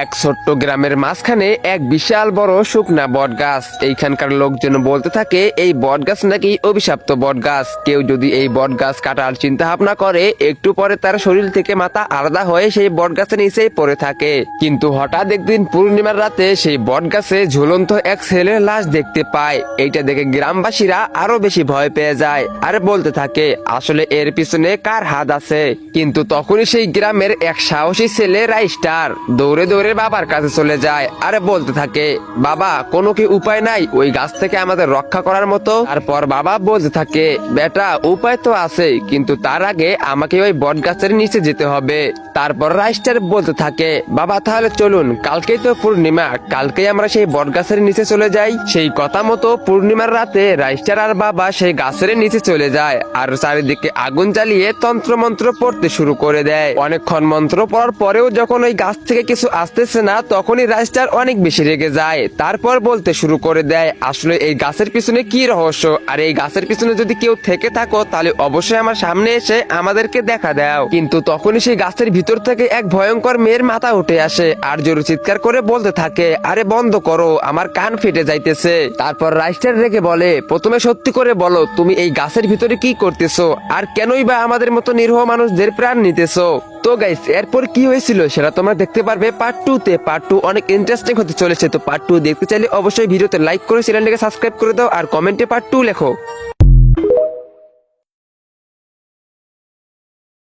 এক ছোট্ট গ্রামের মাঝখানে এক বিশাল বড় শুকনা বট গাছ। এইখানকার লোকজন বলতে থাকে এই বট গাছ নাকি অভিশপ্ত বট গাছ। কেউ যদি এই বট গাছ কাটার চিন্তা ভাবনা করে একটু পরে তার শরীর থেকে মাথা আলাদা হয়ে সেই বট গাছের নিচেই পড়ে থাকে। কিন্তু হঠাৎ একদিন পূর্ণিমার রাতে সেই বট গাছে ঝুলন্ত এক ছেলের লাশ দেখতে পায়। এইটা দেখে গ্রামবাসীরা আরো বেশি ভয় পেয়ে যায় আর বলতে থাকে আসলে এর পিছনে কার হাত আছে। কিন্তু তখনই সেই গ্রামের এক সাহসী ছেলে রাইস্টার দৌড়ে দৌড়ে বাবার কাছে চলে যায় আর বলতে থাকে বাবা কোনো কি উপায় নাই ওই গাছ থেকে আমাদের রক্ষা করার মতো। তারপর বাবা বলতে থাকে বেটা উপায় তো আছে কিন্তু তার আগে আমাকে ওই বট গাছের নিচে যেতে হবে। তারপর রাইস্টার বলতে থাকে বাবা তাহলে চলুন কালকেই তো পূর্ণিমা, কালকেই আমরা সেই বট গাছের নিচে চলে যাই। সেই কথা মতো পূর্ণিমার রাতে রাইস্টার আর বাবা সেই গাছের নিচে চলে যায় আর চারিদিকে আগুন জ্বালিয়ে তন্ত্র মন্ত্র পড়তে শুরু করে দেয়। অনেকক্ষণ মন্ত্র পড়ার পরেও যখন ওই গাছ থেকে কিছু আসতেছে না তখনই রাইস্টার অনেক বেশি রেগে যায়। তারপর বলতে শুরু করে দেয় আসলে এই গাছের পিছনে কি রহস্য, আর এই গাছের পিছনে যদি কেউ থেকে থাকো তাহলে অবশ্যই আমার সামনে এসে আমাদেরকে দেখা দাও। কিন্তু তখনই সেই গাছের ভিতর থেকে এক ভয়ঙ্কর মেয়ের মাথা উঠে আসে আর জোরে চিৎকার করে বলতে থাকে আরে বন্ধ করো আমার কান ফেটে যাইতেছে। তারপর রাইস্টার রেগে বলে প্রথমে সত্যি করে বলো তুমি এই গাছের ভিতরে কি করতেছো আর কেনই বা আমাদের মতো নিরীহ মানুষদের প্রাণ নিতেছো। তো গাইস এরপর কি হয়েছিল সেটা তোমরা দেখতে পারবে পার্ট 2 তে। পার্ট 2 অনেক ইন্টারেস্টিং হতে চলেছে। তো পার্ট 2 দেখতে চাইলে অবশ্যই ভিডিওতে লাইক করে চ্যানেলটাকে সাবস্ক্রাইব করে দাও আর কমেন্টে পার্ট 2 লেখো।